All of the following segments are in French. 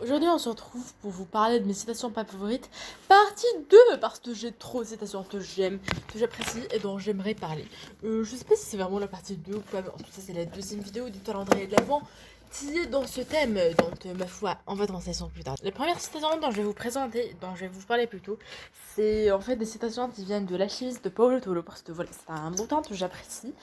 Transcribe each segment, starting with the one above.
Aujourd'hui, on se retrouve pour vous parler de mes citations pas favorites, partie 2, parce que j'ai trop de citations que j'aime, que j'apprécie et dont j'aimerais parler. Je sais pas si c'est vraiment la partie 2 ou pas, mais en tout cas, c'est la deuxième vidéo du calendrier de l'Avent qui est dans ce thème. Donc, ma foi, on va commencer sans plus tard. Les premières citations dont je vais vous présenter, dont je vais vous parler plutôt, c'est en fait des citations qui viennent de l'Achilliste de Paulo Coelho, parce que voilà, c'est un bouquin que j'apprécie,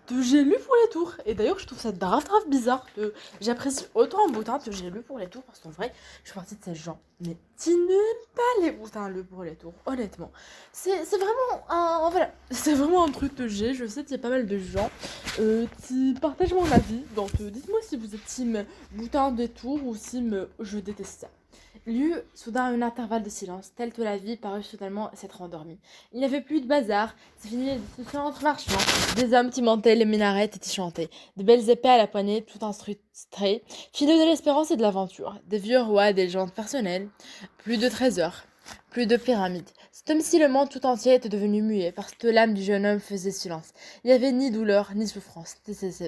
que j'ai lu pour les tours. Et d'ailleurs, je trouve ça grave bizarre que j'apprécie autant un bouquin que j'ai lu pour les tours, parce qu'en vrai, je suis partie de ces gens, mais qui n'aiment pas les boutins le pour les tours, honnêtement. C'est vraiment un. Voilà, c'est vraiment un truc que j'ai. Je sais qu'il y a pas mal de gens qui partagent mon avis. Donc dites-moi si vous êtes team boutin des tours ou team je déteste ça. Il y eut soudain un intervalle de silence, tel que la vie parut soudainement s'être endormie. Il n'y avait plus de bazar, c'est fini les discussions entre marchands. Des hommes qui montaient les minarets et qui chantaient, de belles épées à la poignée, tout instructrés, fileux de l'espérance et de l'aventure, des vieux rois, des légendes personnelles, plus de trésors, plus de pyramides. C'est comme si le monde tout entier était devenu muet, parce que l'âme du jeune homme faisait silence. Il n'y avait ni douleur, ni souffrance,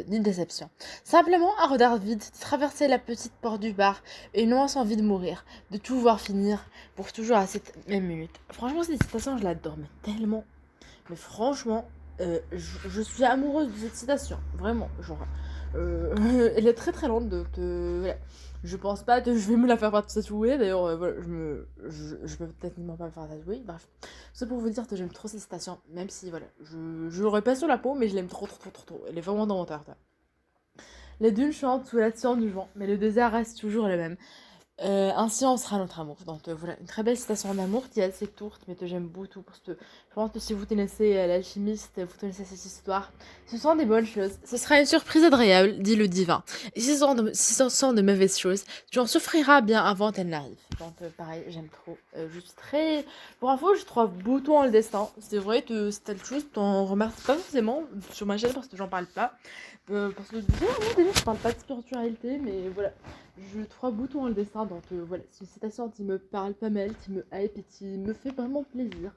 ni déception. Simplement un regard vide qui traversait la petite porte du bar, et une immense envie de mourir, de tout voir finir, pour toujours à cette même minute. Franchement, cette citation, je l'adore, mais tellement. Mais franchement, je suis amoureuse de cette citation, vraiment, genre. Elle est très très lente, donc voilà. Je pense pas que je vais me la faire tatouer, d'ailleurs, voilà, je vais peut-être pas me faire tatouer, bref. C'est pour vous dire que j'aime trop cette citation, même si, voilà, je l'aurais pas sur la peau, mais je l'aime trop. Elle est vraiment dans mon cœur. Les dunes chantent sous l'action du vent, mais le désert reste toujours le même. Ainsi en sera notre amour. Donc voilà, une très belle citation d'amour qui est assez courte, mais que j'aime beaucoup parce que je pense que si vous connaissez l'alchimiste, vous connaissez cette histoire. Ce sont des bonnes choses. Ce sera une surprise agréable, dit le divin. Et si ce sont de mauvaises choses, tu en souffriras bien avant qu'elles n'arrivent. Donc pareil, j'aime trop. Je suis très... Pour info, je trouve beaucoup en le destin. C'est vrai que c'est quelque chose qu'on remarque pas forcément sur ma chaîne parce que j'en parle pas. Parce que déjà, je parle pas de spiritualité, mais voilà. Je trouve beaucoup en le dessin, donc voilà, c'est une citation qui me parle pas mal, qui me hype et qui me fait vraiment plaisir.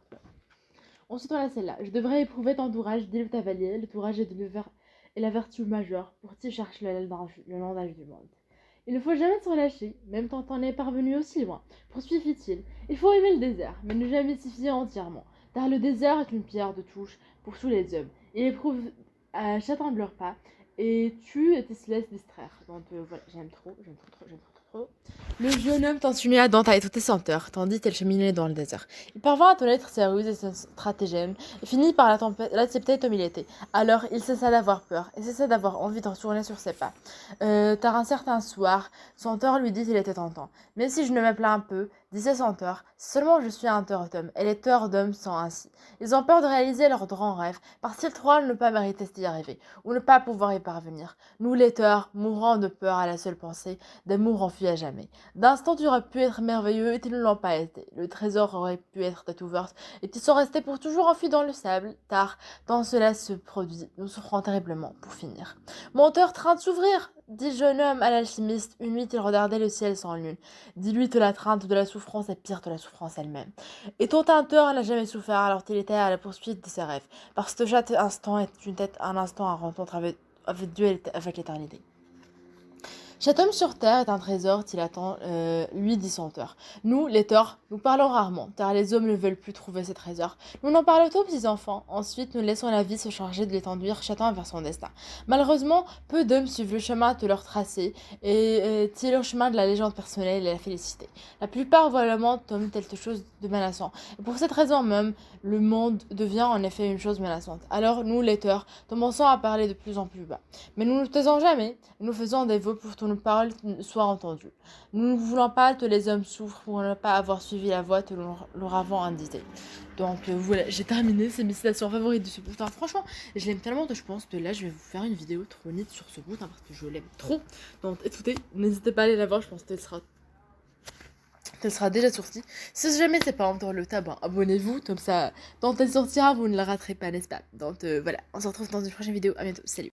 Ensuite, on a celle-là. Je devrais éprouver ton courage, dit le cavalier. Le courage est la vertu majeure pour qui cherche le langage du monde. Il ne faut jamais se relâcher, même quand on est parvenu aussi loin. Poursuivit-il. Il faut aimer le désert, mais ne jamais s'y fier entièrement, car le désert est une pierre de touche pour tous les hommes. Il éprouve à chacun de leurs pas, et tue et se laisse distraire. Donc voilà, j'aime trop. Le jeune homme continua d'entailler toutes les senteurs, tandis qu'elle cheminait dans le désert. Il parvint à connaître ses ruses et ses stratagèmes, et finit par l'accepter comme il était. Alors il cessa d'avoir peur, et cessa d'avoir envie de retourner sur ses pas. Car un certain soir, Centaure lui dit qu'il était tentant. Mais si je ne me plains un peu, disait Centaure, seulement je suis un tort d'homme, et les torts d'hommes sont ainsi. Ils ont peur de réaliser leurs grands rêves, parce qu'ils croient ne pas mériter d'y arriver, ou ne pas pouvoir y parvenir. Nous, les torts, mourant de peur à la seule pensée, d'amour enfui à jamais. D'instant, tu aurais pu être merveilleux et ils ne l'ont pas été. Le trésor aurait pu être Tatooverse et ils sont restés pour toujours enfuis dans le sable. Tard, quand cela se produit, nous souffrons terriblement pour finir. Menteur train de s'ouvrir, dit jeune homme à l'alchimiste. Une nuit, il regardait le ciel sans lune. Dis-lui que la crainte de la souffrance est pire que la souffrance elle-même. Et ton tinteur n'a jamais souffert alors qu'il était à la poursuite de ses rêves. Parce que chaque instant est une tête, un instant à rencontre avec Dieu et avec l'éternité. Chaque homme sur terre est un trésor qu'il attend, lui dit Centaure. Nous, les torts, nous parlons rarement, car les hommes ne veulent plus trouver ces trésors. Nous n'en parlons aux petits enfants. Ensuite, nous laissons la vie se charger de les conduire chacun vers son destin. Malheureusement, peu d'hommes suivent le chemin de leur tracé et tirent le chemin de la légende personnelle et la félicité. La plupart voient le monde comme quelque chose de menaçant. Et pour cette raison même, le monde devient en effet une chose menaçante. Alors, nous, les torts, commençons à parler de plus en plus bas. Mais nous ne taisons jamais. Nous faisons des vœux pour que nos paroles soient entendues. Nous ne voulons pas que les hommes souffrent pour ne pas avoir suivi la voie que nous leur avons indiquée. Donc voilà, j'ai terminé, c'est mes citations favorites de ce bouquin. Franchement, je l'aime tellement que je pense que là, je vais vous faire une vidéo trop nette sur ce bouquin parce que je l'aime trop. Donc écoutez, n'hésitez pas à aller la voir, je pense qu'elle sera déjà sortie. Si jamais c'est pas encore le cas, abonnez-vous, comme ça, quand elle sortira, vous ne la raterez pas, n'est-ce pas? Donc voilà, on se retrouve dans une prochaine vidéo, à bientôt, salut!